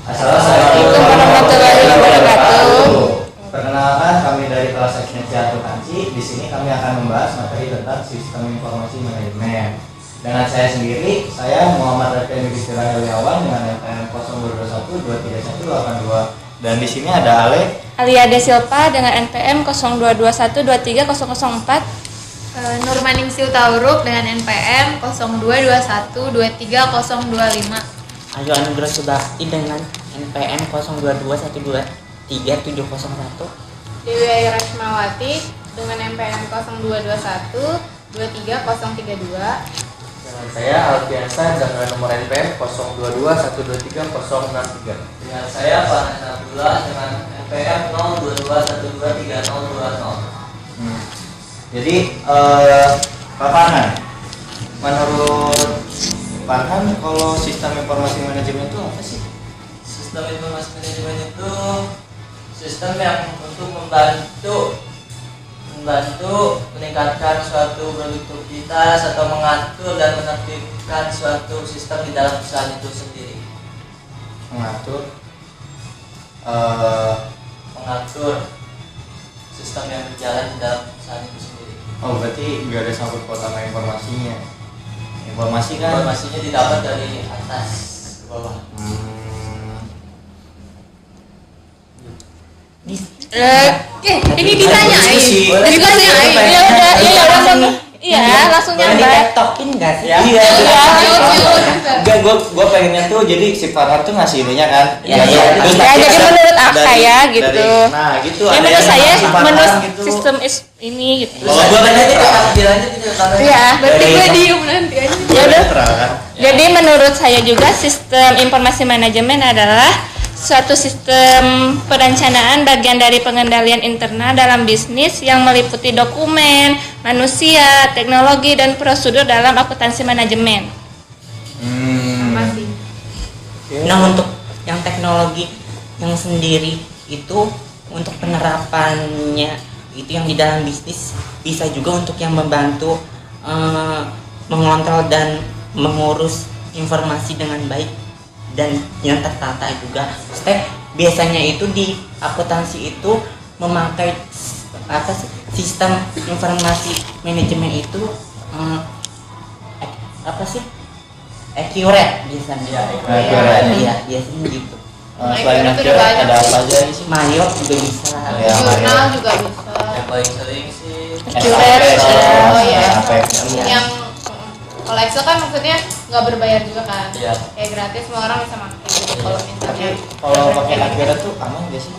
Assalamualaikum warahmatullahi wabarakatuh. Perkenalkan, kami dari kelas Ekstensi Akuntansi. Di sini kami akan membahas materi tentang sistem informasi manajemen. Dengan saya sendiri, saya Muhammad Refendi Bistira Heliawan dengan NPM 0212312382. Dan di sini ada Alia De Silva dengan NPM 0221230004. Nurmaningsih Tauruk dengan NPM 0221230025. Ayu Anugrah Subakti dengan NPM 0221233701. Dewi Ayu Rashmawati dengan NPM 0221230032. Dengan saya Alfiansa dengan nomor NPM 0221230063. Dengan saya Farhan Abdullah dengan NPM 0221230020. Jadi Pak Farhan, menurut Farhan, kalau sistem informasi manajemen itu apa sih? Sistem informasi manajemen itu sistem yang untuk membantu meningkatkan suatu produktivitas atau mengatur dan menertibkan suatu sistem di dalam perusahaan itu sendiri. Mengatur Sistem yang berjalan di dalam perusahaan itu sendiri. Oh, berarti nggak ada sangkut paut sama informasinya. Informasinya didapat dari atas ke bawah. Ini ditanyain. Langsung nyampe. Tiktokin nggak sih? Iya. Enggak, gue pengennya tuh jadi si Farhan tuh ngasih ininya kan. Terus jadi menurut saya gitu. Nah, gitu. Ya menurut saya menurut gitu. sistem ini gitu. Kalau gua tanya dilanjut Iya, Berarti gue diem nanti aja. Ya udah. kan? Jadi menurut saya juga sistem informasi manajemen adalah suatu sistem perencanaan bagian dari pengendalian internal dalam bisnis yang meliputi dokumen, manusia, teknologi, dan prosedur dalam akuntansi manajemen. Masih. Nah, untuk yang teknologi yang sendiri itu untuk penerapannya itu yang di dalam bisnis bisa juga untuk yang membantu mengontrol dan mengurus informasi dengan baik dan yang tertata juga. Biasanya itu di akuntansi itu memakai sistem informasi manajemen itu accurate biasanya. Iya, biasanya gitu. Selain accurate ada apa aja sih? Mayot juga bisa. Jurnal juga bisa. Yang paling sering sih Yang kalau Excel kan maksudnya nggak berbayar juga kan? Iya. Kayak gratis, semua orang bisa pakai. Kalau misalnya Kalau pakai accurate tuh aman gak sih?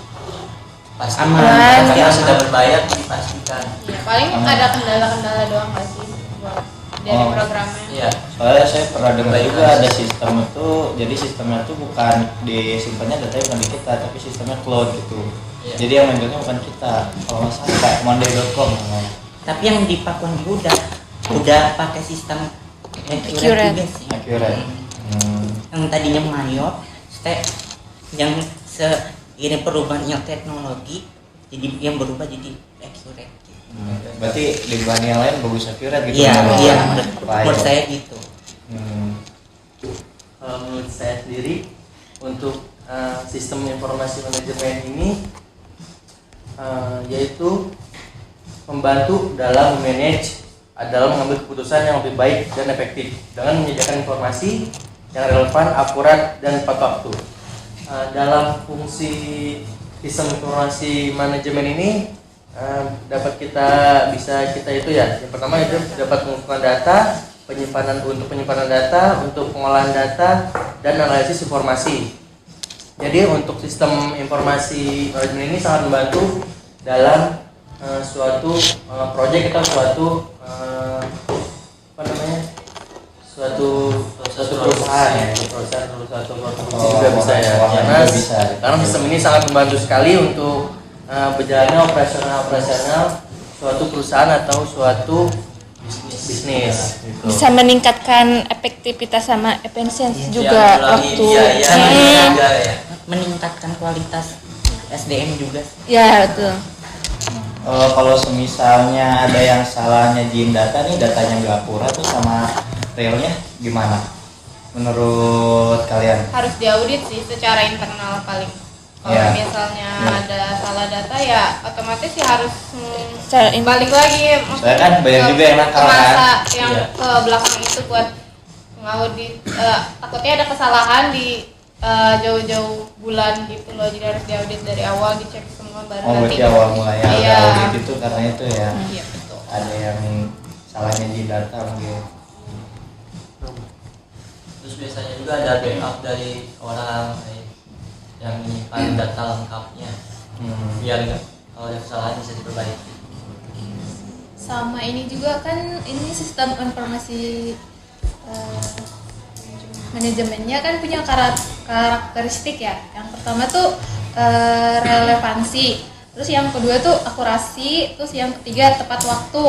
pasti Aman. kalau sudah berbayar dipastikan. ya, paling ada kendala-kendala doang nggak sih buat dari Oh. programnya? Iya. Soalnya saya pernah dengar juga ada sistem itu, jadi sistemnya tuh bukan disimpannya datanya bukan di kita, tapi sistemnya cloud gitu. Iya. Jadi yang megangnya bukan kita. Kalau nggak salah kayak monday.com namanya. Tapi yang di Pakuan juga udah pakai sistem accurate juga sih. Accurate. Yang tadinya mayot, yang ini perubahannya teknologi, jadi yang berubah jadi accurate. Berarti di bahan yang lain bagus accurate gitu. Iya, menurut saya gitu. Kalau menurut saya sendiri untuk sistem informasi manajemen ini yaitu membantu dalam manage dalam mengambil keputusan yang lebih baik dan efektif dengan menyediakan informasi yang relevan, akurat, dan tepat waktu. Dalam fungsi sistem informasi manajemen ini dapat kita itu ya, yang pertama itu dapat mengumpulkan data, penyimpanan data, untuk pengolahan data, dan analisis informasi. Jadi untuk sistem informasi manajemen ini sangat membantu dalam suatu proyek atau suatu perusahaan ya, suatu produksi juga bisa ya, karena sistem ini sangat membantu sekali untuk berjalannya operasional suatu perusahaan atau suatu bisnis gitu. Bisa meningkatkan efektivitas sama efisiensi juga waktu. Meningkatkan kualitas SDM juga. Ya, betul. Kalau semisalnya ada yang salah nyajin data nih, datanya nggak akurat tuh sama realnya gimana? menurut kalian? Harus diaudit sih secara internal paling. Kalau Iya. misalnya Iya. ada salah data ya otomatis ya harus Secara in- balik lagi. Soalnya kan banyak juga yang nakal ke masa kan? yang Iya. ke belakang itu buat ngaudit. Takutnya ada kesalahan di jauh-jauh bulan gitu loh, jadi harus diaudit dari awal, dicek semua baru Oh, nanti. berarti awal mulanya Iya. ada audit itu karena itu ya. Iya betul. Ada yang salahnya di data mungkin. Terus biasanya juga ada backup dari orang yang menyimpan data lengkapnya biar nggak kalau ada kesalahan bisa diperbaiki. Sama ini juga kan ini sistem informasi manajemennya kan punya karakteristik ya. Yang pertama tuh relevansi, terus yang kedua tuh akurasi, terus yang ketiga tepat waktu,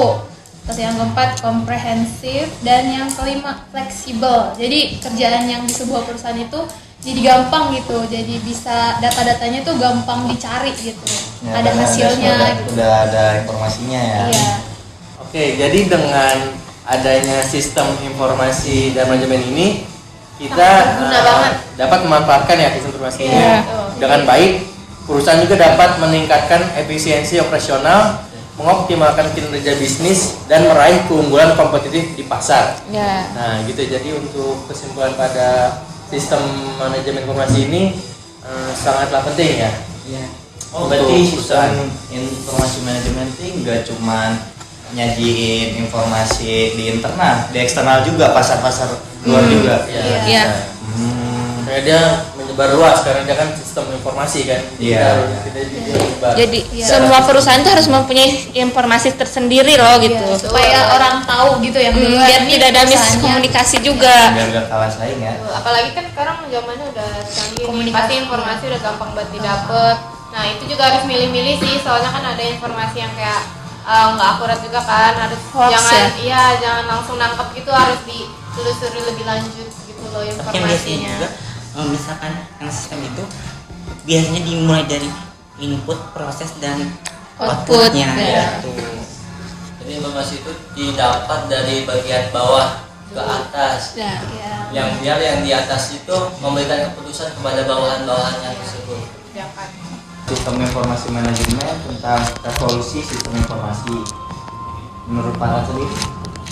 terus yang keempat komprehensif, dan yang kelima fleksibel. Jadi kerjaan yang di sebuah perusahaan itu jadi gampang gitu, jadi bisa data-datanya tuh gampang dicari gitu, Ya, ada karena hasilnya gitu. udah ada informasinya ya. Iya. Oke, jadi dengan adanya sistem informasi dan manajemen ini kita Sangat berguna banget. dapat memanfaatkan ya sistem informasi ini Iya. dengan baik. Perusahaan juga dapat meningkatkan efisiensi operasional, mengoptimalkan kinerja bisnis, dan meraih keunggulan kompetitif di pasar. Ya. Nah, gitu. Jadi untuk kesimpulan pada sistem manajemen informasi ini sangatlah penting ya. Iya. Oh, Berarti untuk sistem informasi manajemen itu nggak cuman nyajiin informasi di internal, di eksternal juga, pasar-pasar luar juga. Iya. Iya. Kayak dia menyebar luas karena dia kan sistem informasi kan. Iya. Kita menyebar. Jadi Iya. semua perusahaan tuh harus mempunyai informasi tersendiri loh gitu. Iya, supaya orang tahu gitu yang duluan Biar ini tidak ada perusahaannya. miskomunikasi juga. Biar gak kalah saing ya. Apalagi kan sekarang zamannya udah canggih nih, Komunikasi. pasti informasi udah gampang banget didapet. Nah itu juga harus milih-milih sih, soalnya kan ada informasi yang kayak nggak akurat juga kan, harus Hoax jangan langsung nangkep gitu, harus ditelusuri lebih lanjut gitu loh Tapi yang biasanya informasinya. juga misalkan yang sistem itu biasanya dimulai dari input, proses, dan Output, outputnya ya. gitu. Jadi informasi itu didapat dari bagian bawah ke atas. Ya. Iya. Yang biar yang di atas itu memberikan keputusan kepada bawahan-bawahannya tersebut. Ya kan. Sistem informasi manajemen tentang revolusi sistem informasi. Menurut Pak Rat sendiri,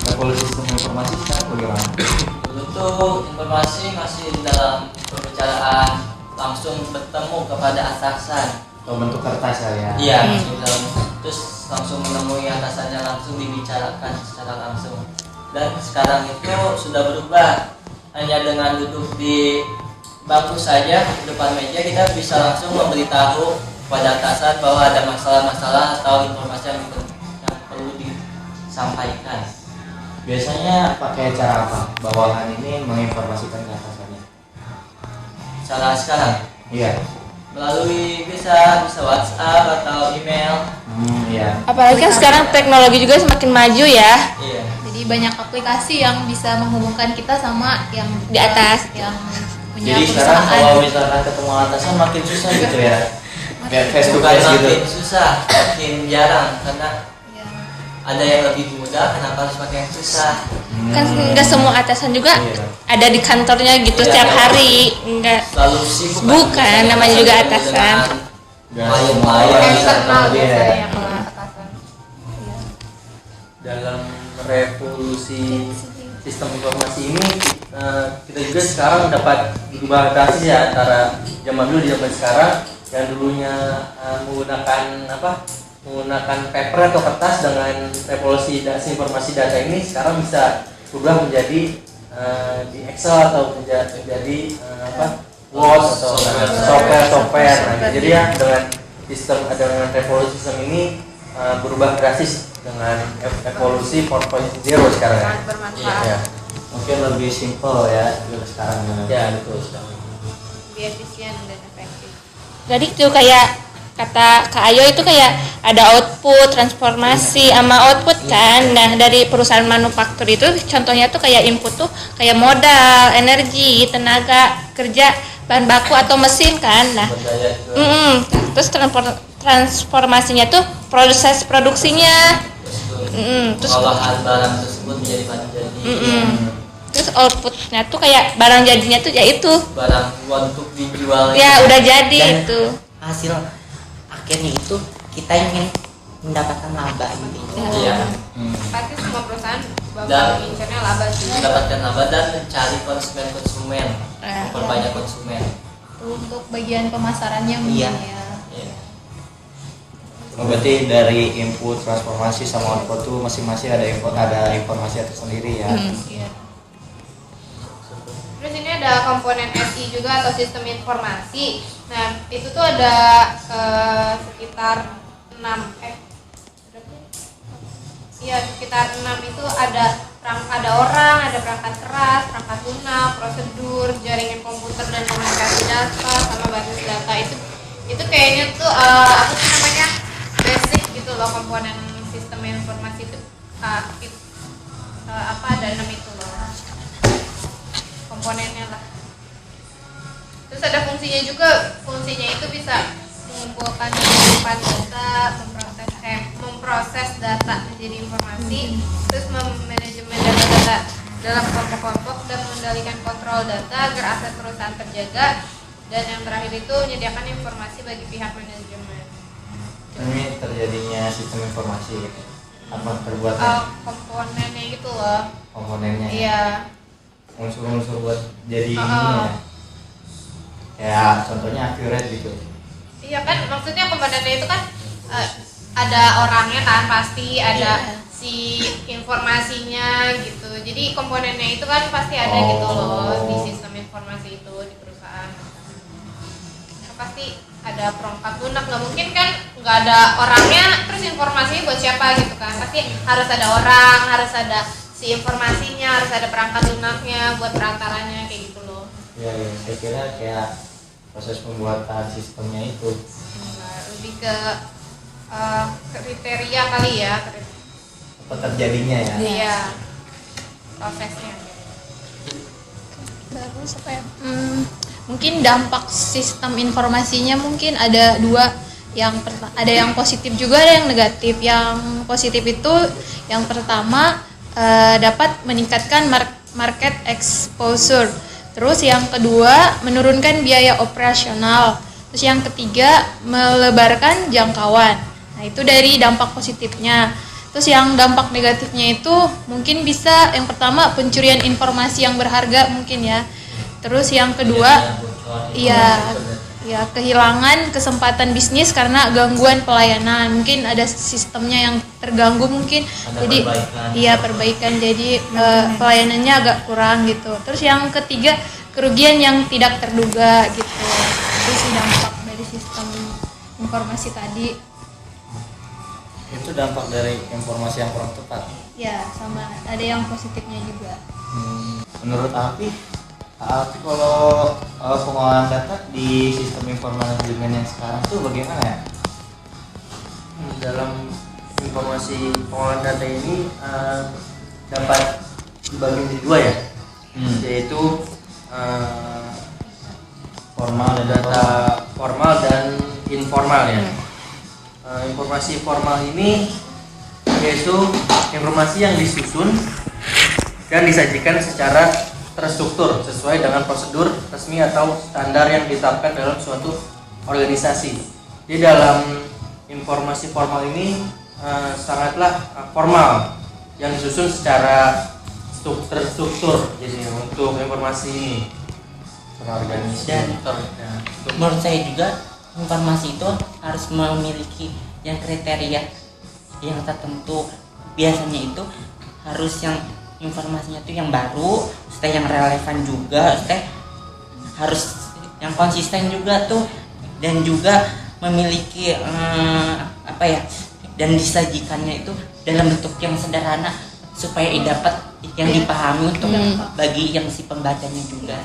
revolusi sistem informasi sekarang bagaimana? Dulu tuh informasi masih dalam pembicaraan langsung bertemu kepada atasan. Atau bentuk kertas ya? Iya, masih dalam terus langsung menemui atasannya, langsung dibicarakan secara langsung. Dan sekarang itu sudah berubah. Hanya dengan duduk di bangku saja di depan meja kita bisa langsung memberitahu pada atasan bahwa ada masalah-masalah atau informasi yang perlu disampaikan. Biasanya pakai cara apa? Bawahan ini menginformasikan ke atasannya? Cara sekarang Iya. melalui bisa WhatsApp atau email. Iya. Apalagi kan sekarang teknologi juga semakin maju ya. Iya. Jadi banyak aplikasi yang bisa menghubungkan kita sama yang Di atas. yang punya Jadi sekarang perusahaan. kalau misalkan ketemu atasan makin susah gitu ya? Kayak face to Bukan face gitu. makin susah, makin jarang karena Ya. ada yang lebih mudah. Kenapa harus pakai yang susah? Kan nggak semua atasan juga Iya. ada di kantornya gitu Iya. setiap hari. Enggak. Selalu sibuk. Bukan, namanya juga atasan. Nggak Klien-klien. semua orang bisa Eksternal ketemu dia biasanya ya. yang ke atasan. Dalam revolusi sistem informasi ini kita juga sekarang dapat berubah drastis ya antara zaman dulu di zaman sekarang. Yang dulunya menggunakan paper atau kertas, dengan revolusi informasi data ini sekarang bisa berubah menjadi di Excel atau menjadi Word atau software. Nah, jadi ya dengan revolusi sistem ini berubah drastis dengan evolusi 4.0 sekarang ya. Sangat bermanfaat. Ya, Mungkin lebih simple ya sekarang. ya betul sekali. Lebih efisien dan efektif. Jadi itu kayak kata Kak Ayo itu kayak ada output, transformasi sama output kan. Nah, dari perusahaan manufaktur itu contohnya tuh kayak input tuh kayak modal, energi, tenaga kerja, bahan baku atau mesin kan. Nah, Berdaya juga. terus transformasinya tuh proses produksinya. Terus Terus pengolahan barang tersebut menjadi bahan jadi. Terus outputnya tuh kayak barang jadinya tuh ya itu. barang untuk dijual Ya udah jadi Dan itu. hasil akhirnya itu kita ingin mendapatkan laba intinya. Iya, Pasti semua perusahaan Dan- bakal ngincernya laba sih. mendapatkan laba dan mencari konsumen Eh, memperbanyak konsumen. Untuk bagian pemasarannya mungkin Iya. ya. Iya. Oh, berarti dari input, transformasi sama output tuh masing-masing ada informasi tersendiri ya. Iya. Terus ini ada komponen SI juga atau sistem informasi. Nah, itu tuh ada sekitar 6 Iya, sekitar 6 itu ada orang, ada perangkat keras, perangkat lunak, prosedur, jaringan komputer dan komunikasi data sama basis data. Itu kayaknya tuh apa sih namanya? Basic gitu loh komponen sistem informasi itu. Apa ada 6 itu loh. Komponennya lah. Terus ada fungsinya juga. Fungsinya itu bisa mengumpulkan dan menyimpan data, memproses data menjadi informasi, terus memanajemen data-data dalam kelompok-kelompok dan mengendalikan kontrol data agar aset perusahaan terjaga, dan yang terakhir itu menyediakan informasi bagi pihak manajemen. Ini terjadinya sistem informasi gitu. Apa terbuatnya Komponennya gitu loh. komponennya? Iya. Unsur-unsur buat jadi ini Oh. ya. Kayak contohnya accurate gitu. Iya kan, maksudnya komponennya itu kan ada orangnya kan, pasti ada si informasinya gitu. Jadi komponennya itu kan pasti ada gitu loh di sistem informasi itu di perusahaan. Nah, pasti ada perangkat lunak, nggak mungkin kan nggak ada orangnya terus informasinya buat siapa gitu kan. Pasti harus ada orang, harus ada si informasinya, harus ada perangkat lunaknya buat perantaranya kayak gitu loh. Ya, saya kira kayak proses pembuatan sistemnya itu. Nah, lebih ke kriteria kali ya, Apa terjadinya ya? iya prosesnya. Terus apa ya? Mungkin dampak sistem informasinya mungkin ada dua. Ada yang positif juga, ada yang negatif. Yang positif itu yang pertama dapat meningkatkan market exposure. Terus yang kedua menurunkan biaya operasional. Terus yang ketiga melebarkan jangkauan. Nah, itu dari dampak positifnya. Terus yang dampak negatifnya itu mungkin bisa yang pertama pencurian informasi yang berharga mungkin ya. Terus yang kedua ya kehilangan kesempatan bisnis karena gangguan pelayanan. Mungkin ada sistemnya yang terganggu mungkin. Jadi perbaikan jadi pelayanannya agak kurang gitu. Terus yang ketiga kerugian yang tidak terduga gitu. Itu sih dampak dari sistem informasi tadi. Itu dampak dari informasi yang kurang tepat. Ya, sama ada yang positifnya juga. Menurut Alfi kalau pengolahan data di sistem informasi manajemen yang sekarang tuh bagaimana ya? Dalam informasi pengolahan data ini dapat dibagi menjadi dua ya, yaitu Formal dan data formal dan informal ya. Informasi formal ini yaitu informasi yang disusun dan disajikan secara terstruktur sesuai dengan prosedur resmi atau standar yang ditetapkan dalam suatu organisasi. Di dalam informasi formal ini sangatlah formal yang disusun secara terstruktur. Jadi untuk informasi ini terorganisir. Dan menurut saya juga informasi itu harus memiliki yang kriteria yang tertentu. Biasanya itu harus yang informasinya itu yang baru, yang relevan juga, harus yang konsisten juga tuh, dan juga memiliki dan disajikannya itu dalam bentuk yang sederhana supaya dapat yang dipahami untuk bagi yang si pembacanya juga.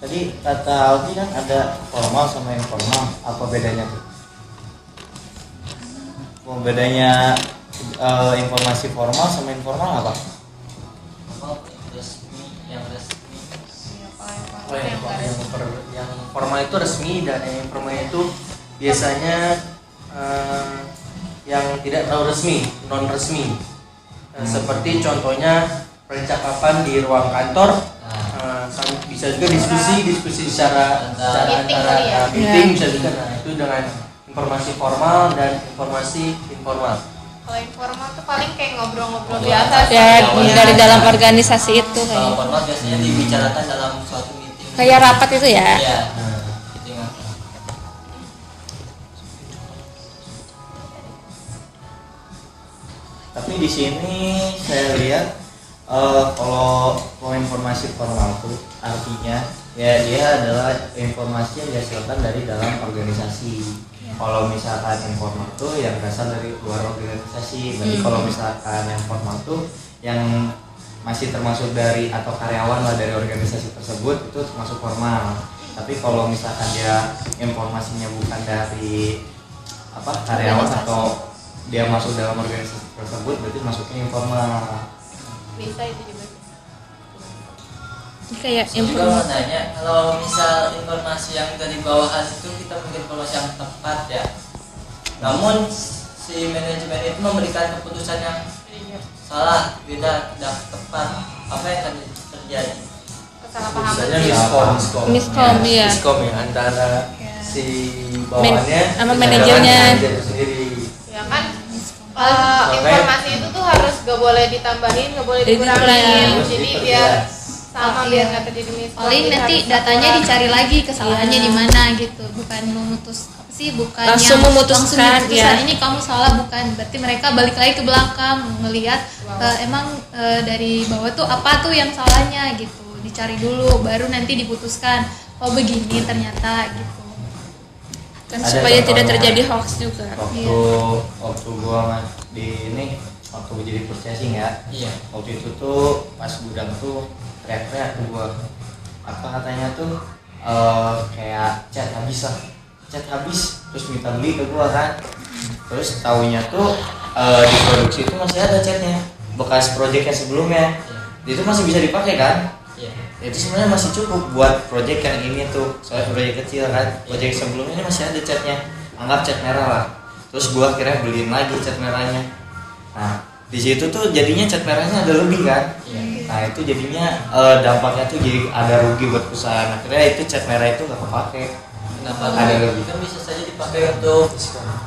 Tadi kata Alfi kan ada formal sama informal. Apa bedanya tuh? Bedanya informasi formal sama informal apa? Yang resmi yang formal itu resmi dan yang informal itu biasanya yang tidak terlalu resmi, non resmi. Seperti contohnya percakapan di ruang kantor. Bisa juga diskusi secara Meeting kali ya? meeting bisa juga. Nah, itu dengan informasi formal dan informasi informal. Kalau informal tuh paling kayak ngobrol-ngobrol biasa sih. Ya dari dalam organisasi itu Kalau kayak formal biasanya dibicarakan dalam suatu meeting. kayak rapat itu ya. Iya. Meeting apa? Tapi di sini saya lihat kalau informasi formal itu artinya ya dia adalah informasi yang dihasilkan dari dalam organisasi. Kalau misalkan informal itu yang berasal dari luar organisasi. Berarti kalau misalkan yang formal itu yang masih termasuk dari atau karyawan lah dari organisasi tersebut itu termasuk formal. Tapi kalau misalkan dia informasinya bukan dari karyawan atau dia masuk dalam organisasi tersebut berarti masuknya informal. Bisa itu juga. Kayak Saya juga mau nanya, kalau misal informasi yang dari bawahan itu kita mungkin informasi yang tepat ya, namun si manajemen itu memberikan keputusan yang salah, beda, tidak tepat, apa yang akan terjadi? Kesalahpahaman Misalnya sih. Miskom, iya. miskom ya antara si bawahannya sama dengan manajernya. manajer sendiri. Ya kan informasi itu tuh harus gak boleh ditambahin, gak boleh dikurangin. Harus Jadi diperjelas. biar sama Oh, biar iya. nggak terjadi miskom. Paling Jadi nanti harus datanya akurat. dicari lagi kesalahannya di mana gitu, bukan memutus apa sih, bukan Langsung yang memutuskan, ya. ini kamu salah, bukan. Berarti mereka balik lagi ke belakang melihat emang dari bawah tuh apa tuh yang salahnya gitu, dicari dulu baru nanti diputuskan. Oh begini ternyata gitu. kan Ada supaya tidak contohnya. terjadi hoax juga. Waktu gua waktu gua jadi purchasing ya. Iya. Waktu itu tuh pas gudang tuh teriak-teriak ke gua. Apa katanya tuh kayak cat habis terus minta beli ke gua kan. Terus taunya tuh di produksi itu masih ada catnya bekas project yang sebelumnya. Itu masih bisa dipakai kan? Iya. Itu sebenarnya masih cukup buat project yang ini tuh, soalnya project kecil kan. Project sebelumnya ini masih ada catnya, anggap cat merah lah. Terus gua akhirnya beliin lagi cat merahnya. Nah di situ tuh jadinya cat merahnya ada lebih kan. Nah itu jadinya dampaknya tuh jadi ada rugi buat perusahaan. Akhirnya itu cat merah itu nggak kepake. Kenapa? Ada lebih. Kan bisa saja dipakai untuk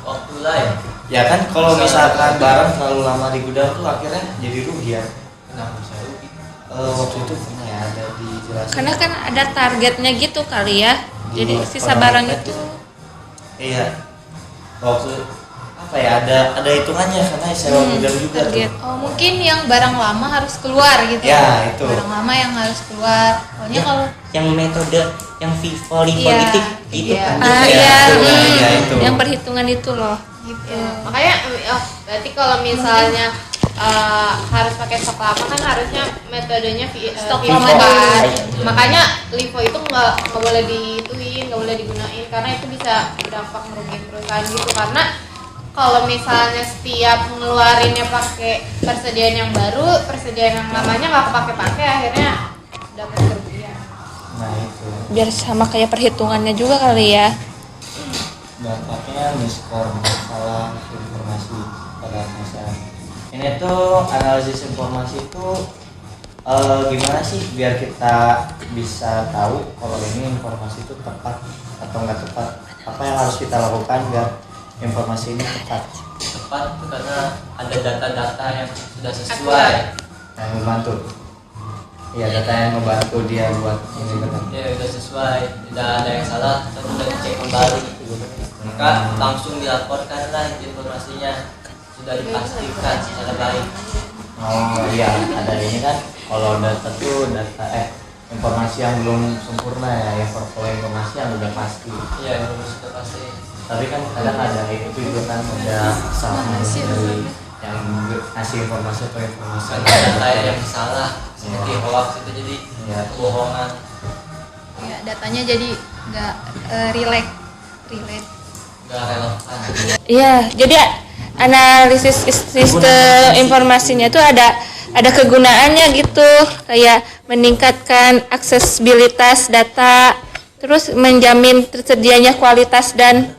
waktu lain. Ya kan kalau misalkan barang terlalu lama di gudang tuh akhirnya jadi rugi ya. Kenapa saya rugi? Waktu itu pernah ya ada dijelasin. Karena kan ada targetnya gitu kali ya. Jadi Di sisa orang barang market itu Iya. Waktu apa ya ada hitungannya karena sewa gudang juga target. tuh. Oh mungkin yang barang lama harus keluar gitu. Ya, itu. Barang lama yang harus keluar. Pokoknya kalau Yang metode yang vivo Iya, politik itu iya. kan. Ah Iya, iya, iya, itu. yang perhitungan itu loh. gitu. Ya, makanya berarti kalau misalnya harus pakai stok lama kan harusnya metodenya Stok FIFO lama kan. dulu. Makanya LIFO itu nggak boleh dituin, nggak boleh digunain karena itu bisa berdampak merugikan perusahaan gitu. Karena kalau misalnya setiap ngeluarinnya pakai persediaan yang baru, persediaan yang lamanya nggak kepake-pakai, akhirnya dapat kerugian. Nah itu Biar sama kayak perhitungannya juga kali ya. dampaknya miskom, salah informasi pada masyarakat. Ini tuh analisis informasi itu gimana sih biar kita bisa tahu kalau ini informasi itu tepat atau nggak tepat? Apa yang harus kita lakukan biar informasi ini tepat? Tepat itu karena ada data-data yang sudah sesuai. Akurat. Yang membantu. Iya, data yang membantu dia buat ini benar. Ya sudah sesuai, tidak ada yang salah, kita sudah dicek kembali. Maka langsung dilaporkan lah informasinya, sudah dipastikan secara baik. Oh iya, ada ini kan kalau data tuh informasi yang belum sempurna ya, kalau informasi yang udah pasti. Iya, itu sudah pasti. Tapi kan kadang ada itu juga kan ada kesalahan dari yang ngasih informasi atau informasi Ada data yang salah, seperti hoax itu jadi ya. kebohongan. Ya, datanya jadi nggak relate. Nggak relevan. Iya, jadi analisis sistem informasinya itu ada kegunaannya gitu, kayak meningkatkan aksesibilitas data, terus menjamin tersedianya kualitas dan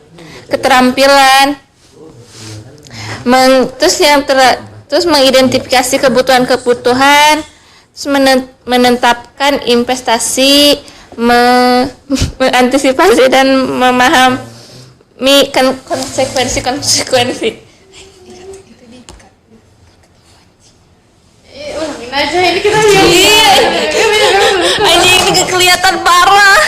keterampilan, terus mengidentifikasi kebutuhan menetapkan investasi, mengantisipasi dan memahami konsekuensi. Ulangin aja ini kita lihat. Anjing kelihatan parah.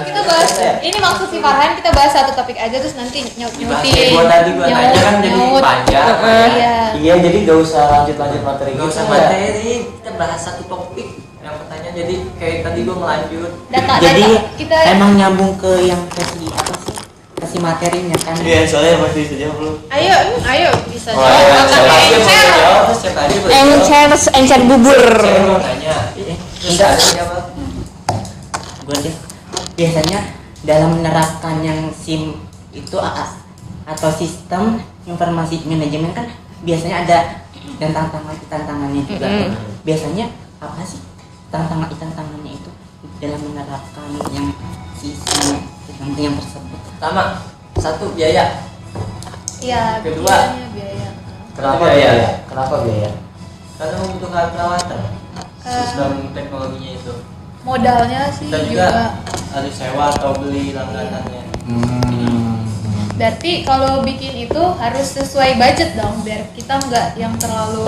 Kita bahas ini maksud si Farhan, kita bahas satu topik aja terus nanti Dibahas nyautin. kayak gua tadi gua nanya kan jadi panjang. Iya. Iya, jadi gak usah lanjut materi. Gak usah gitu, materi, kita bahas satu topik yang pertanyaan jadi kayak tadi gua melanjut. Jadi kita emang nyambung ke yang kasih apa sih? Kasih materinya kan. Iya, soalnya pasti bisa jawab lu. Ayo bisa Oh, jawab. iya, Pakai Siapa aja mau encer. jawab, terus siapa aja boleh jawab. Encer bubur. Saya mau nanya. Terus ada siapa? Gue deh. Biasanya dalam menerapkan yang SIM itu atau sistem informasi manajemen kan biasanya ada dan tantangannya juga. Biasanya apa sih tantangannya itu dalam menerapkan yang sistem yang tersebut? Pertama, satu biaya. Iya, Kedua. biaya. Kenapa Biaya. biaya? Kenapa biaya? Karena membutuhkan perawatan. Sistem teknologinya itu. Modalnya sih Dan juga harus sewa atau beli langganannya. Berarti kalau bikin itu harus sesuai budget dong, biar kita nggak yang terlalu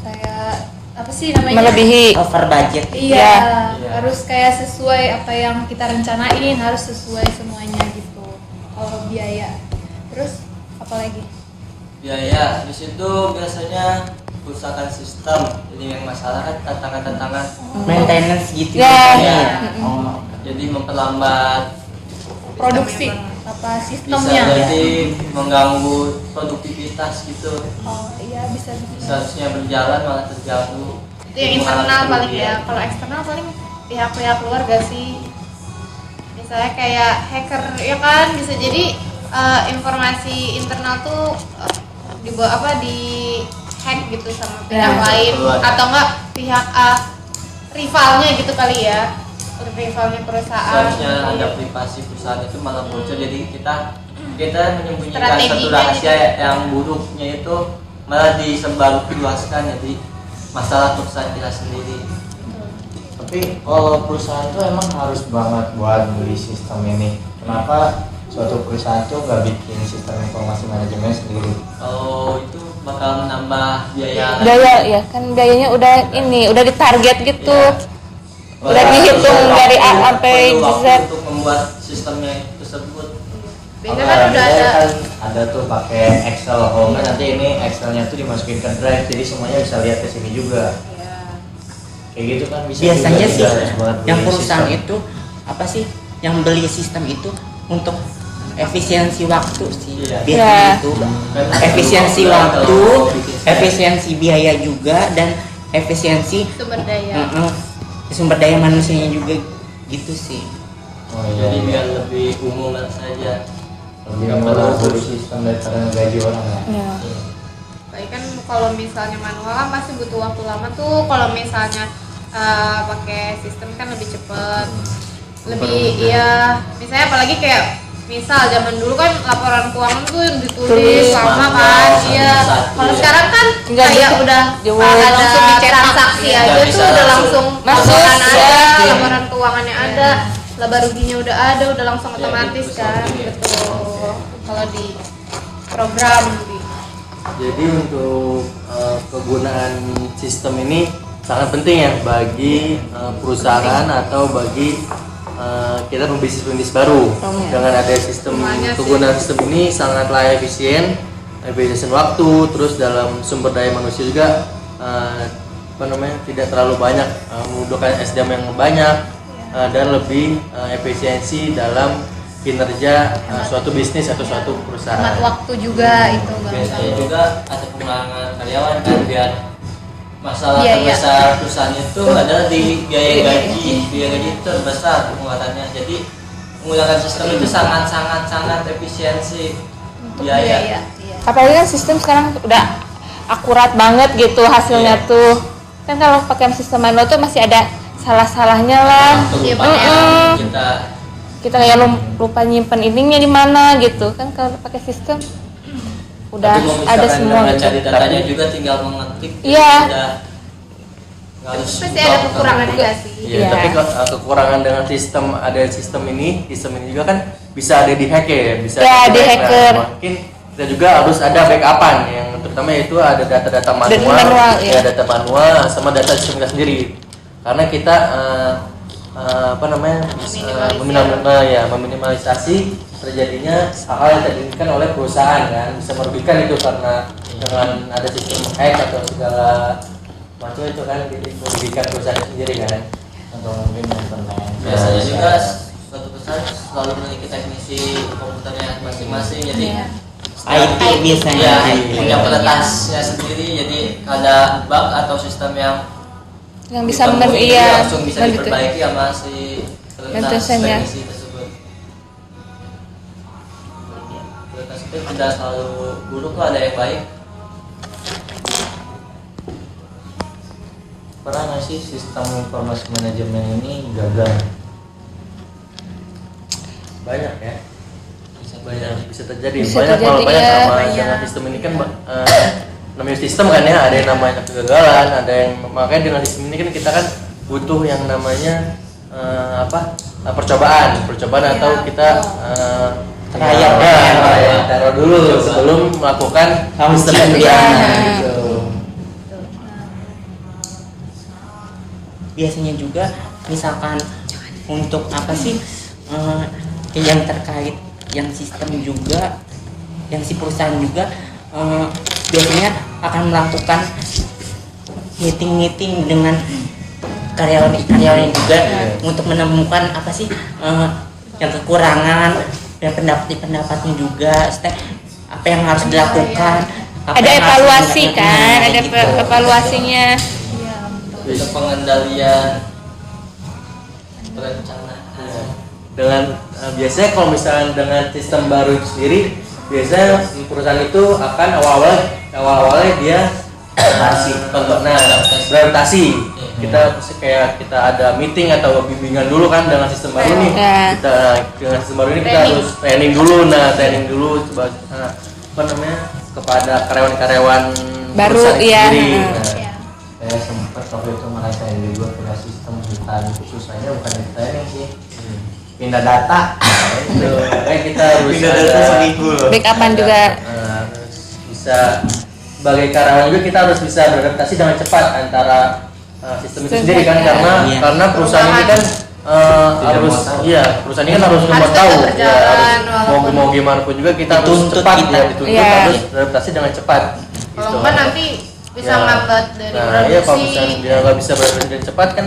kayak apa sih namanya? Melebihi. Over budget. Iya, Iya. harus kayak sesuai apa yang kita rencanain, harus sesuai semuanya gitu. Kalau biaya. Terus apa lagi? Biaya di situ biasanya kerusakan sistem. Jadi yang masalah kan tantangan-tantangan. Maintenance gitu. Ya. Iya. Oh. Jadi memperlambat, Produksi apa bisa sistemnya? jadi mengganggu produktivitas gitu. Oh iya bisa. Seharusnya berjalan malah terganggu. Itu yang internal paling ya. Kalau eksternal paling pihak-pihak luar gak sih? Misalnya kayak hacker ya kan, bisa jadi informasi internal tuh di hack gitu sama pihak lain keluar. atau enggak pihak rivalnya gitu kali ya, rivalnya perusahaan. Seharusnya ada privasi perusahaan itu malah bocor. Jadi kita menyembunyikan satu Strateginya rahasia gitu. yang buruknya itu malah disebarluaskan, jadi masalah perusahaan kita sendiri. Tapi kalau perusahaan tuh emang harus banget buat beli sistem ini. Kenapa suatu perusahaan tuh gak bikin sistem informasi manajemen sendiri? Oh, itu bakal menambah biaya. Biaya ya kan, biayanya udah ditarget gitu. Iya. Udah dihitung dari A sampai Perlu waktu Z. untuk membuat sistemnya tersebut. Biasanya kan udah ada. Kan ada tuh pakai Excel. Kalau nggak nanti ini Excelnya tuh dimasukin ke Drive, jadi semuanya bisa lihat ke sini juga. Ya. Kayak gitu kan bisa. Biasanya juga, sih nggak harus banget yang beli perusahaan sistem. itu apa sih yang beli sistem itu untuk efisiensi waktu sih. Iya. Biasanya Ya. itu Karena efisiensi kalau waktu, bikin sistem, efisiensi biaya juga dan efisiensi Sumber daya. sumber daya manusianya juga gitu sih. Oh iya. jadi biar lebih umum saja. lebih nggak murah perlu beli sistem daripada gaji orang ya. Ya. Tapi kan kalau misalnya manual kan pasti butuh waktu lama tuh. Kalau misalnya pakai sistem kan lebih cepet, lebih iya. Misalnya apalagi kayak misal zaman dulu kan laporan keuangan tuh ditulis Tulis, lama manual, kan, iya. satu-satu, Kalau ya. sekarang kan Tinggal kayak di- udah di- ada langsung dicetak. transaksi Iya, aja bisa tuh udah langsung langsung masuk, laporan ya. ada, laporan keuangannya ada, laba ruginya udah ada, udah langsung Ya, otomatis betul, kan, betul. betul. Kalau di program gitu. Jadi untuk kegunaan sistem ini sangat penting ya bagi perusahaan atau bagi kita pembisnis baru. Dengan ada sistem Semuanya sih. kegunaan sistem ini sangatlah efisien waktu, terus dalam sumber daya manusia juga tidak terlalu banyak, membutuhkan SDM yang banyak dan lebih efisiensi dalam kinerja suatu bisnis atau suatu Hemat perusahaan. waktu juga itu Biasanya gampang. juga ada pengurangan karyawan kan, biar masalah Iya, iya. terbesar perusahaan itu adalah di biaya gaji. Biaya gaji itu terbesar pengurangannya. Jadi menggunakan sistem itu sangat efisiensi Untuk biaya. Iya. Apalagi kan sistem sekarang udah akurat banget gitu hasilnya Iya. tuh. Kan kalau pakai sistem manual tuh masih ada salah-salahnya lah. Iya, Kelupaan benar. kita Kita kayak lupa nyimpen ininya di mana gitu kan, kalau pakai sistem udah tapi kalau ada misalkan semua nggak gitu. cari datanya juga tinggal mengetik. Iya. Udah nggak harus Pasti ada kekurangannya nggak sih? Iya, Iya. tapi kekurangan dengan sistem ini juga kan bisa ada di hack ya, bisa Ya, di-hack. di-hacker. Nah, mungkin kita juga harus ada backupan yang terutama yaitu ada data-data manual, manual, ya, ya. data manual sama data sistem kita sendiri. Karena kita meminimalisasi terjadinya hal-hal yang diinginkan oleh perusahaan kan, bisa merugikan itu karena dengan ada sistem hack atau segala macam itu kan merugikan perusahaan sendiri kan. Atau mungkin internet. biasanya juga suatu perusahaan selalu memiliki teknisi komputernya masing-masing, jadi IT biasanya ya IT. punya peretasnya sendiri, jadi ada bug atau sistem yang bisa ditemui, langsung bisa begitu. diperbaiki sama si peretas Peretasnya. teknisi tersebut. Peretas itu tidak selalu buruk, kok ada yang baik. Pernah nggak sih sistem informasi manajemen ini gagal? Banyak ya, bisa terjadi. Bisa Banyak terjadi, kalau banyak ya. sama Banyak. dengan sistem ini kan namanya sistem kan ya, ada yang namanya kegagalan, ada yang makanya dengan sistem ini kan kita kan butuh yang namanya percobaan atau kita Trial. taruh dulu sebelum melakukan sistem yang Iya. gitu. Biasanya juga misalkan untuk apa sih yang terkait yang sistem juga, yang si perusahaan juga biasanya akan melakukan meeting dengan karyawan juga untuk menemukan apa sih yang kekurangan dan pendapatnya juga, apa yang harus dilakukan, apa Ada yang harus evaluasi dilakukan, kan, ada gitu. evaluasinya. Untuk pengendalian perencanaan. Dengan biasanya kalau misalnya dengan sistem baru itu sendiri, biasanya perusahaan itu akan awalnya dia beradaptasi. Kita ada meeting atau bimbingan dulu kan dengan sistem baru nih. Ya. Kita dengan sistem baru ini kita harus training dulu kepada karyawan Baru, perusahaan iya. sendiri. Heeh. Saya sempat waktu itu merasain juga punya sistem hutan, susahnya bukan di training sih, pindah data. Itu kayak kita harus Pindah ada data seminggu loh. Backupan juga. harus bisa sebagai karyawan juga kita harus bisa beradaptasi dengan cepat antara sistem itu sendiri kan, Iya. karena perusahaan ini kan harus mau tahu. perusahaan ini kan harus Harus tahu tetap berjalan, harus mau gimana pun juga kita harus Dituntut cepat kita. dituntut Iya. harus beradaptasi dengan cepat. Kalau Gitu. enggak nanti bisa Ya. ngambat dari Nah, iya kalau produksi. misalnya dia nggak bisa beradaptasi dengan cepat kan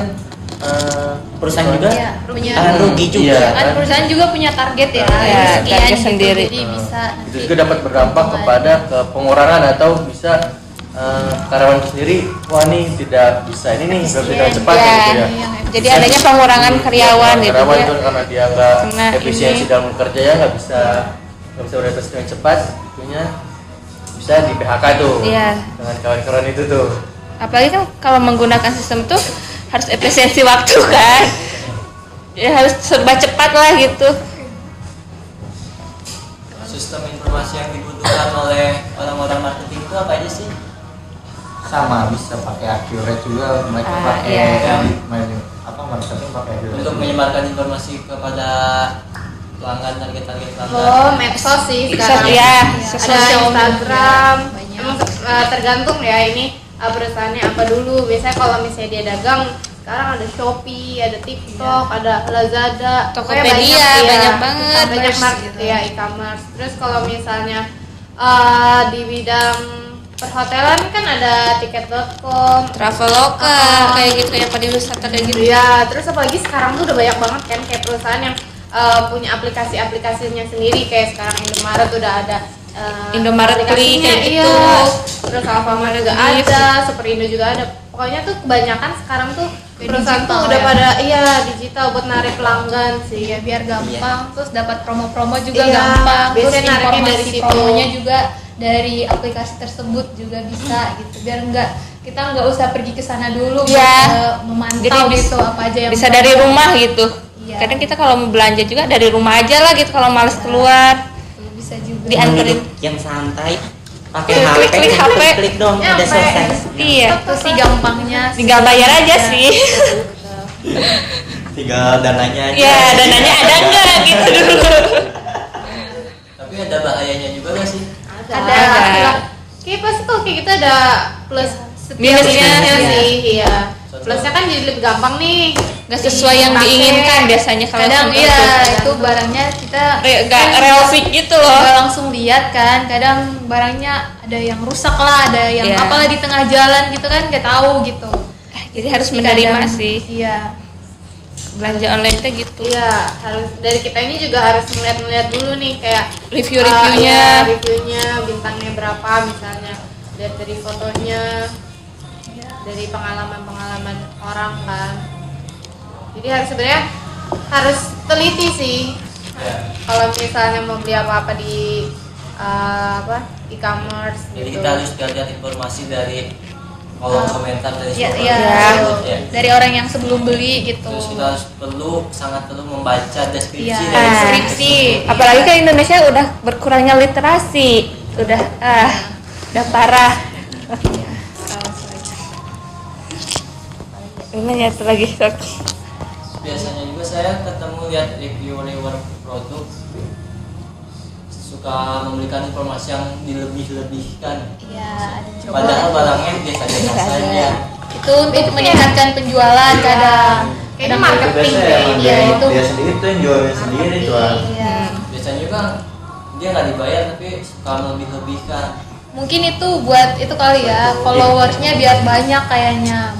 Perusahaan juga Iya, punya akan rugi juga. Iya. kan perusahaan juga punya target ya, Iya, sekian target gitu. sendiri. Jadi bisa itu nanti juga dapat berdampak kepada pengurangan atau bisa karyawan itu sendiri, wah ini tidak bisa ini nih nggak bisa dengan cepat Ya. gitu ya. Jadi adanya pengurangan karyawan gitu karyawan ya. itu karena dia nggak Karena efisiensi ini. dalam bekerja ya nggak bisa beradaptasi dengan cepat, tentunya bisa di PHK tuh Iya. dengan kawan-kawan itu tuh. Apalagi kan kalau menggunakan sistem tuh harus efisiensi waktu kan. Ya harus serba cepat lah gitu. Sistem informasi yang dibutuhkan oleh orang-orang marketing itu apa aja sih? Sama bisa pakai accurate juga, mereka pakai iya. marketing pakai accurate. Untuk menyebarkan informasi kepada pelanggan, target pelanggan. Oh, medsos sih Medsos, sekarang. ya. Ada Sosial Instagram. media, Emang tergantung ya ini perusahaannya apa dulu. Biasanya kalau misalnya dia dagang, sekarang ada Shopee, ada TikTok, ada Lazada, pokoknya Tokopedia, banyak banget. banyak E-commerce banget gitu. ya e-commerce. Terus kalau misalnya di bidang perhotelan kan ada tiket.com, Traveloka kayak gitu, kayak pariwisata kayak gitu. ya. Terus apalagi sekarang tuh udah banyak banget kan kayak perusahaan yang punya aplikasinya sendiri, kayak sekarang Indomaret udah ada Indomaret Klik aplikasinya, kayak iya. gitu. Terus Alfamart juga Gift. ada, Superindo juga ada. Pokoknya tuh kebanyakan sekarang tuh perusahaan digital tuh udah ya. pada digital buat narik pelanggan sih. ya biar gampang, terus dapat promo-promo juga Iya, gampang, terus biasanya nariknya dari informasi situ. promonya juga dari aplikasi tersebut juga bisa gitu, biar kita nggak usah pergi ke sana dulu Iya. buat memantau Jadi gitu apa aja yang Bisa dari rumah gitu. Iya. Kadang kita kalau mau belanja juga dari rumah aja lah gitu kalau males keluar. bisa juga Dianterin. Hidup yang santai, pakai HP, Klik HP. klik dong, Nyampe. udah selesai. Iya, Itu sih gampangnya. tinggal bayar aja sih. Tinggal dananya aja. Ya, dananya ada nggak gitu dulu. Tapi ada bahayanya juga nggak sih? Ada. Kayak pasti kalau kayak gitu ada plus Minusnya, minusnya iya. sih, iya. Plusnya kan jadi lebih gampang nih. Nggak sesuai yang dipakai. diinginkan biasanya kalau Kadang contoh iya tuh. itu barangnya kita Nggak real fit gitu loh. nggak langsung lihat kan. Kadang barangnya ada yang rusak lah, ada yang Iya. apalah di tengah jalan gitu kan nggak tahu gitu. Jadi harus menerima Kadang- sih. Iya. Belanja online tuh gitu. Iya, harus dari kita ini juga harus melihat dulu nih kayak Review-reviewnya. reviewnya bintangnya berapa misalnya, lihat dari fotonya, dari pengalaman orang kan. Jadi harus sebenarnya harus teliti sih. Kalau misalnya mau beli apa-apa di e-commerce Jadi gitu. kita harus lihat informasi dari kolom komentar dari Iya, shopper iya. tersebut, ya. Dari orang yang sebelum beli gitu. Terus kita harus sangat perlu membaca deskripsi Iya, dari Ah. deskripsi. Apalagi kan Indonesia udah berkurangnya literasi. Udah parah. Gimana ya itu lagi? Biasanya juga saya ketemu lihat review produk suka memberikan informasi yang dilebih-lebihkan. Iya, ada juga. Padahal barangnya biasa-biasa saja. Itu untuk meningkatkan penjualan kadang. Kayaknya marketing Biasanya deh. emang Iya, dia- itu. dia sendiri tuh yang jualnya sendiri tuh. Iya. Biasanya juga dia nggak dibayar tapi suka melebih-lebihkan. Mungkin itu buat itu kali ya, followersnya biar banyak kayaknya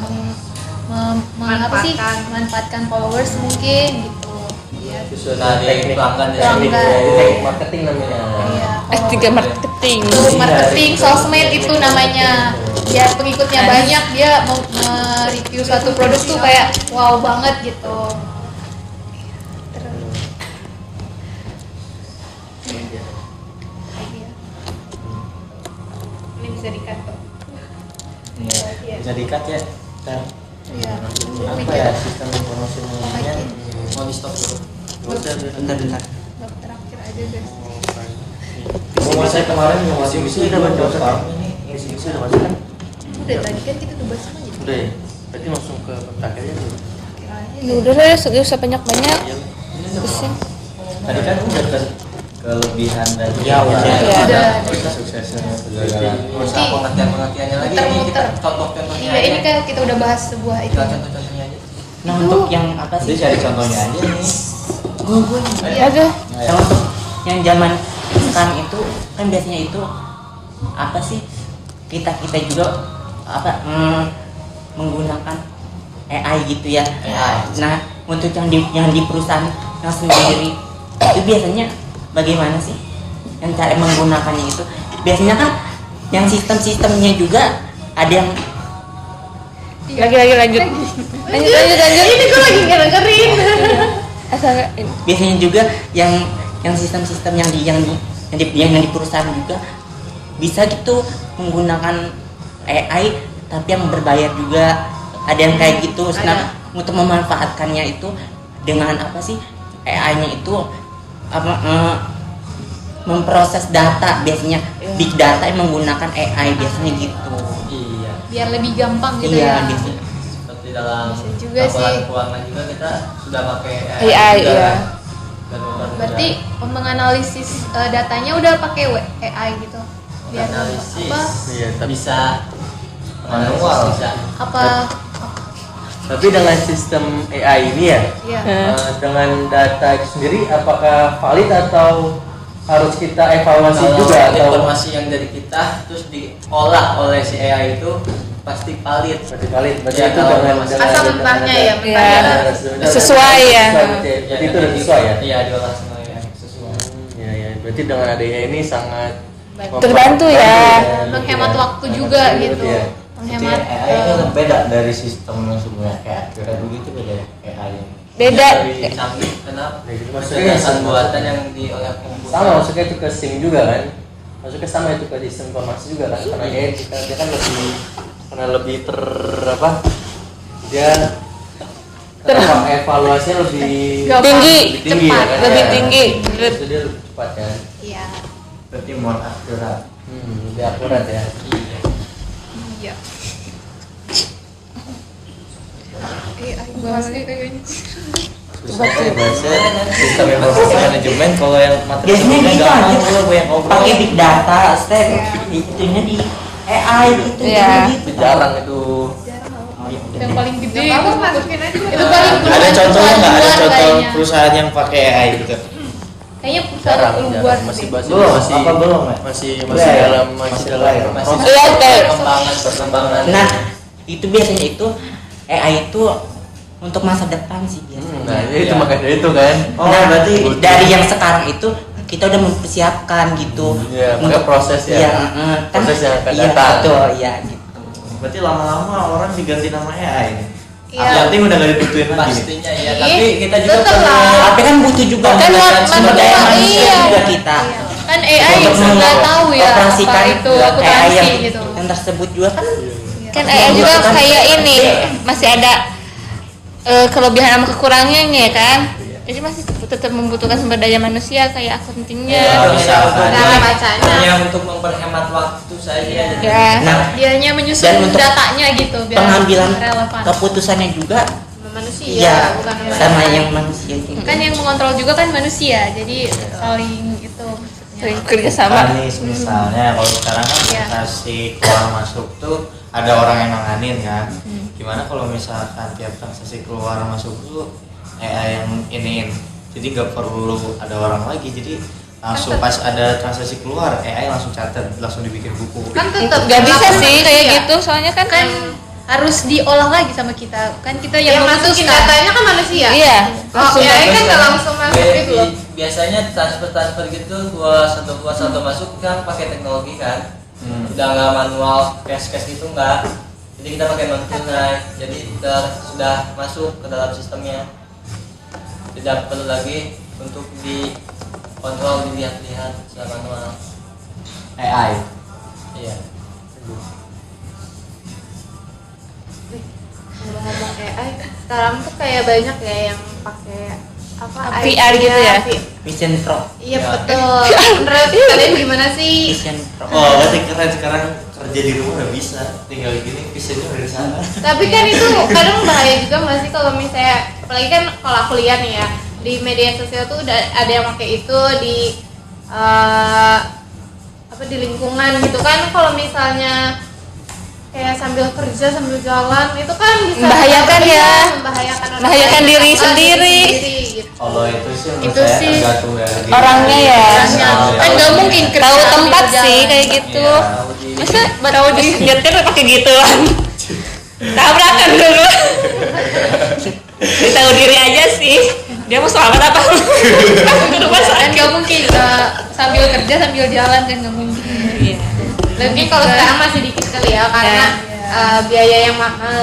apa sih, Manfaatkan. manfaatkan followers mungkin gitu. Iya. Sesuai Nah, dengan dari teknik pelanggan dari Pelanggan. sini. Teknik marketing namanya. Iya. S3 marketing. Itu marketing sosmed itu namanya. Biar pengikutnya banyak, dia mau review suatu produk tuh kayak wow banget gitu. Ini bisa dikat. Iya. Bisa dikat ya. Dan Iya. apa ya sistem informasi manajemennya? Mau di stop dulu. Bentar. Terakhir aja guys. Mau saya kemarin mau masih bisa udah baca sekarang ini. Misi udah masuk kan? Udah tadi kan kita udah bahas semuanya. Udah ya. Berarti langsung ke terakhir aja dulu. Terakhir aja. Ya udah lah, gak usah banyak-banyak. Iya. Pusing. Tadi kan udah ke kelebihan dan Ya, udah. Udah. suksesnya kegagalan. Terus pengertian-pengertiannya lagi ini kita Muter-muter. contoh-contohnya Iya, ini aja. kan kita udah bahas sebuah itu. Kita contoh-contohnya aja. Nah, untuk yang apa Jadi sih? cari contohnya aja nih. Aduh. Yang untuk yang zaman sekarang itu kan biasanya itu apa sih, kita juga apa menggunakan AI gitu ya. AI. Nah, untuk yang di perusahaan yang sendiri itu biasanya bagaimana sih yang cara menggunakannya itu? Biasanya kan yang sistemnya juga ada yang Lagi lanjut. Lanjut. Ini gue lagi ngedengerin. Asal nggak- biasanya juga yang sistem-sistem yang di perusahaan juga bisa gitu menggunakan AI tapi yang berbayar juga, ada yang kayak gitu. Nah, untuk memanfaatkannya itu dengan apa sih, AI-nya itu apa, memproses data, biasanya big data yang menggunakan AI biasanya gitu. Iya. Biar lebih gampang gitu Iya, ya. biasanya. Seperti dalam Bisa juga laporan sih. keuangan juga kita sudah pakai AI, juga. iya. Dan membantu Berarti menganalisis datanya udah pakai AI gitu. Biar analisis apa Iya, tapi bisa Manual. bisa. apa tapi dengan sistem AI ini ya, ya. dengan data itu sendiri apakah valid atau harus kita evaluasi Kalau juga atau informasi yang dari kita terus diolah oleh si AI itu pasti valid. berarti valid? Berarti Ya, itu kalau dengan masih- Asal mentahnya ya, mentahnya. Iya. Sudah- Sesuai ya. Berarti itu udah sesuai ya? Iya, diolah semua ya sesuai. Ya, ya. Berarti dengan adanya ini sangat Terbantu ya. Menghemat waktu juga gitu. Ya. Menghemat AI ini beda dari sistem yang sebelumnya kayak Akira dulu itu beda ya AI ini. Beda. Lebih canggih kenapa? Ya, gitu. Maksudnya Kecerdasan buatan yang diolah komputer. sama, maksudnya itu ke SIM juga kan? Maksudnya sama itu ke sistem informasi juga kan? Karena dia kan lebih karena lebih apa? Dia evaluasinya lebih Tinggi. lebih tinggi ya Cepat. kan? Lebih Ya. tinggi. Itu dia lebih cepat kan? Iya. Berarti more akurat. Lebih akurat ya. Iya. Iya. Bahasnya kayaknya. Bahasanya sistem informasi manajemen. Kalau yang materi Biasanya sebelumnya gitu gampang, aja kalau yang ngobrol pakai big data, step itunya di AI gitu. Iya. gitu. jarang itu. Yang paling gede Gak apa-apa, masukin aja. itu paling Ada contohnya nggak? Ada luar contoh kayaknya. perusahaan yang pakai AI gitu? Kayaknya perusahaan Jarang, luar masih sih. Belum, apa belum, ya? masih Belum. dalam Masih dalam dalam. proses. Iya, kayak Perkembangan. Nah, itu biasanya itu AI itu untuk masa depan sih biasanya. Nah, itu Iya. makanya itu kan. Oh, Nah, berarti dari yang sekarang itu kita udah mempersiapkan gitu. Iya, makanya proses ya. Iya, kan, Proses yang akan iya, datang. betul, iya gitu. berarti lama-lama orang diganti nama AI nih. Iya. Yang penting udah gak dibutuhin lagi nih. Pastinya ya, Iya. tapi kita juga Tetep perlu lah. Tapi kan butuh juga Kan menggunakan sumber daya manusia, manusia iya. juga kita. Kan AI Untuk nggak tahu ya apa mengoperasikan itu AI akuntansi yang, gitu. yang tersebut juga kan kan AI juga kayak ini masih ada kelebihan sama kekurangannya kan. Jadi masih tetap membutuhkan sumber daya manusia kayak accountingnya. Iya. bisa. Cara bacanya. hanya untuk memperhemat waktu saja. Ya. nah, Dianya Dan menyusun untuk datanya gitu biar pengambilan relevan. keputusannya juga Manusia, ya bukan sama yang manusia gitu. Kan yang mengontrol juga kan manusia. Jadi saling itu maksudnya. Sering kerja sama. Anies misalnya, kalau sekarang kan Iya. transaksi keluar masuk tuh ada orang yang nanganin kan. Gimana kalau misalkan tiap transaksi keluar masuk tuh AI yang iniin, jadi nggak perlu ada orang lagi, jadi langsung pas ada transaksi keluar AI langsung catat, langsung dibikin buku. Kan tetap Gak bisa berlaku sih kayak manusia. gitu, soalnya kan Kan harus diolah lagi sama kita. Kan kita Yang yang masukin memutuskan. datanya kan manusia. iya Oh, langsung ya kan nggak langsung masuk gitu loh. Biasanya transfer gitu keluar satu masuk kan pakai teknologi kan. Udah nggak manual cash gitu nggak. Jadi kita pakai non tunai. Jadi sudah masuk ke dalam sistemnya. Tidak perlu lagi untuk dikontrol, dilihat-lihat secara manual. AI. Iya. Ngomong AI, sekarang tuh kayak banyak ya yang pakai apa VR gitu ya? Vision Pro. Iya Ya. betul. Menurut kalian gimana sih? Vision Pro. Oh, berarti keren sekarang kerja di rumah udah bisa, tinggal gini visionnya udah di sana. Tapi kan itu kadang bahaya juga nggak sih kalau misalnya, apalagi kan kalau aku lihat nih ya di media sosial tuh udah ada yang pakai itu di apa di lingkungan gitu kan, kalau misalnya kayak sambil kerja sambil jalan itu kan bisa Membahayakan ya. membahayakan orang Membahayakan lain, diri apa, sendiri. gitu. Kalau itu sih menurut Itu saya sih tergantung dari orangnya ya. Orangnya. Kan nggak mungkin kerja Tahu sambil tempat berjalan. sih kayak gitu. Iya. Masa tahu di nyetir pakai gituan? Tabrakan dulu. Tahu diri aja sih. Dia mau selamat apa? Rumah Kan sakit. nggak mungkin sambil kerja sambil jalan kan nggak mungkin. Iya. Lebih kalau sekarang masih dikit kali ya karena Ya. biaya yang mahal,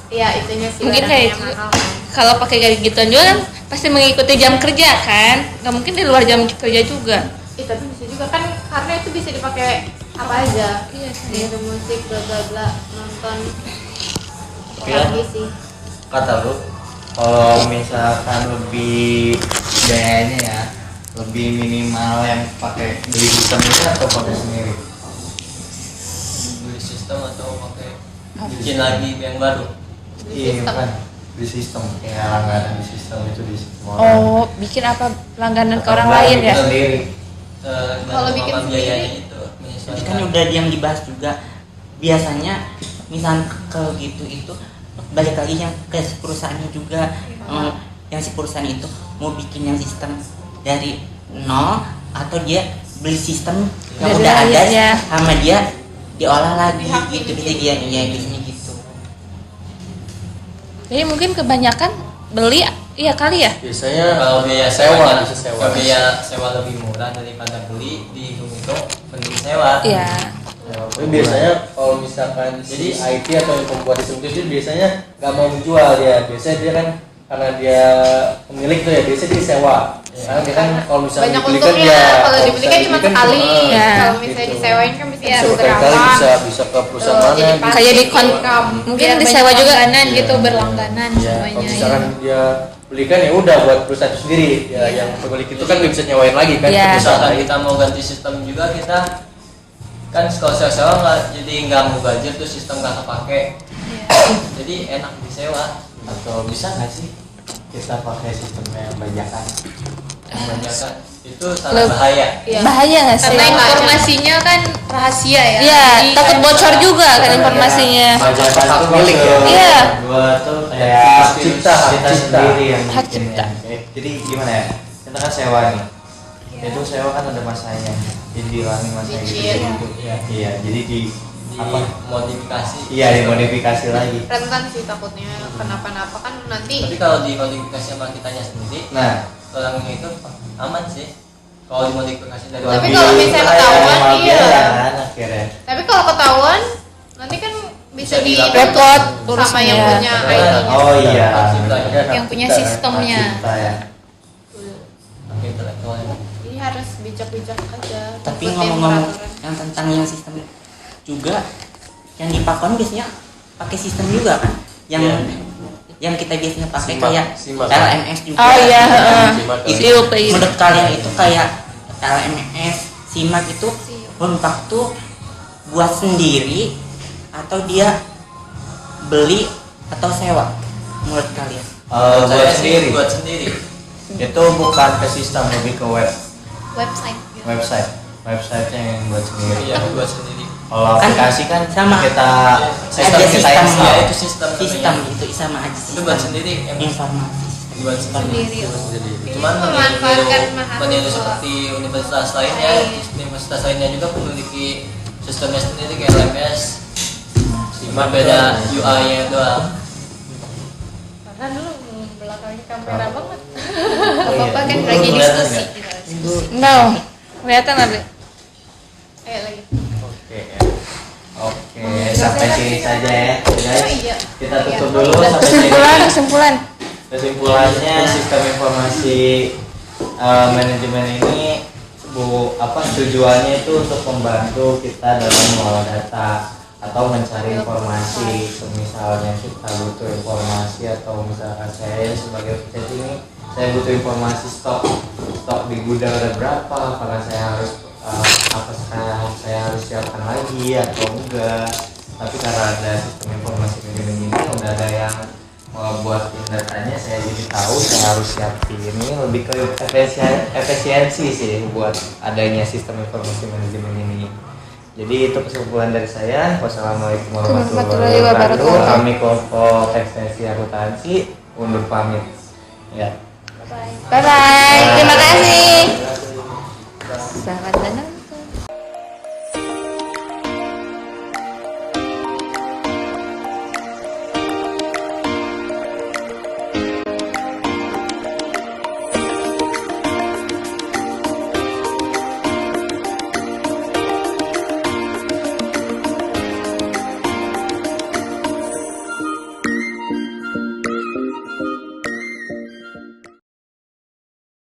ya itunya sih Mungkin barangnya kayak yang gitu. mahal. Kalau pakai kayak gituan juga kan pasti mengikuti jam kerja kan? Nggak mungkin di luar jam kerja juga. Tapi bisa juga kan karena itu bisa dipakai apa aja. Iya sih. Dengerin musik bla bla bla, nonton Iya. lagi sih. Kata lu, kalau misalkan lebih biayanya ya, lebih minimal yang pakai beli sistem itu atau pakai sendiri? Beli sistem atau pakai bikin lagi yang baru. Iya kan, di sistem kayak langganan di sistem itu di sistem orang. Oh, bikin apa langganan ke orang Atau lain bikin ya? sendiri. Kalau bikin sama biayanya sendiri, itu Jadi menyesuaikan. kan udah yang dibahas juga. Biasanya misal kalau gitu itu balik lagi yang ke perusahaannya juga. Yang si perusahaan itu mau bikin yang sistem dari nol atau dia beli sistem yang Dari udah ada lain, ya. sama dia diolah lagi gitu bisa dia ya biasanya gitu. Jadi mungkin kebanyakan beli iya kali ya? Biasanya Kalau biaya sewa sewanya, bisa sewa. kalau biaya sewa lebih murah daripada beli, dihitung-hitung mending sewa. Iya. Tapi biasanya kalau misalkan jadi IT atau yang pembuat sistem itu biasanya nggak mau menjual dia. Biasanya dia kan karena dia pemilik tuh ya biasanya dia sewa. Karena dia kan kalau misalnya banyak dibeli kan untungnya. dia Kalau dibeli kan cuma sekali. Ya. Kalau misalnya Gitu. disewain kan bisa bisa berapa. berkali-kali bisa ke perusahaan Tuh, mana jadi gitu. Kayak di mungkin Biar disewa banyak juga. langganan Iya. gitu berlangganan Ya, kalau semuanya. misalkan dia belikan ya udah buat perusahaan itu sendiri. Ya, yang pemilik itu kan nggak bisa nyewain lagi kan Iya. ke perusahaan Misalkan lain. kita mau ganti sistem juga kita kan kalau sewa nggak jadi nggak mau gajer tuh sistem nggak kepake. Jadi enak disewa. Atau bisa nggak sih kita pakai sistemnya yang bajakan? Banyak kan itu sangat bahaya. Iya. Bahaya nggak sih? Karena informasinya kan rahasia ya. Iya, Jadi takut kayak- bocor juga kan informasinya. Bajakan Hak tuh milik ya? Iya. Gua tuh kayak Hak cipta, hak kita cipta. sendiri yang Hak bikinnya. cipta. Jadi gimana ya? Kita kan sewa nih. Itu sewa kan ada masanya. Jadi diulangi masa Dicit. gitu. Iya, jadi di apa? Dimodifikasi. Iya, dimodifikasi lagi. Rentan sih takutnya kenapa-napa kan nanti. Tapi kalau dimodifikasi sama kitanya sendiri, Nah, orangnya itu aman sih. Kalau dimodifikasi dari Tapi lebih kalau misalnya bahaya ketahuan, sama iya. biaya kan akhirnya. Tapi kalau ketahuan nanti kan bisa Bisa dituntut repot sama urusannya. yang punya Karena- IT-nya. Oh iya. Hak ciptanya. yang punya sistemnya. Hak cipta ya. Hak intelektualnya. Jadi harus bijak-bijak aja. Tapi ikutin ngomong-ngomong peraturan. yang tentang yang sistem juga, yang di Pakon biasanya pakai sistem juga kan, yang Iya. yang kita biasanya pakai Simak, kayak simak. LMS juga. Oh iya, heeh. Simak. Itu Siup, iya. menurut kalian itu kayak LMS, simak itu kontak tuh buat sendiri atau dia beli atau sewa menurut kalian? Menurut Buat saya sih sendiri. buat sendiri. Itu bukan ke sistem, lebih ke website gitu. websitenya yang buat sendiri. Iya, buat sendiri. Kalau Kan aplikasi kan sama. kita Ada kita sistem, install. Ya, itu sistem Sistem namanya. itu sama aja Itu buat sendiri yang informasi. buat sendiri. Sendiri. Cuman Memanfaatkan meniru mahasiswa. seperti universitas lainnya, universitas lainnya juga memiliki sistemnya sendiri kayak LMS. Cuma beda UI-nya doang. Karena dulu belakangnya kamera banget. Apa-apa kan lagi diskusi gitu. No, kelihatan ada. Ayo lagi. Oke ya. Oke, sampai sini saja ya, guys. Oh iya. Kita tutup dulu sampai sini. Kesimpulan. Kesimpulannya sistem informasi manajemen ini tujuannya itu untuk membantu kita dalam mengolah data atau mencari informasi. Misalnya kita butuh informasi atau misalkan saya sebagai pekerja ini saya butuh informasi stok di gudang ada berapa, apakah saya harus saya harus siapkan lagi atau enggak. Tapi karena ada sistem informasi manajemen ini udah ada yang buat datanya, saya jadi tahu saya harus siapin. Ini lebih ke efisiensi sih buat adanya sistem informasi manajemen ini. Jadi itu kesimpulan dari saya. Wassalamualaikum warahmatullahi wabarakatuh. Kami kelompok ekstensi akuntansi undur pamit. Ya. Bye bye.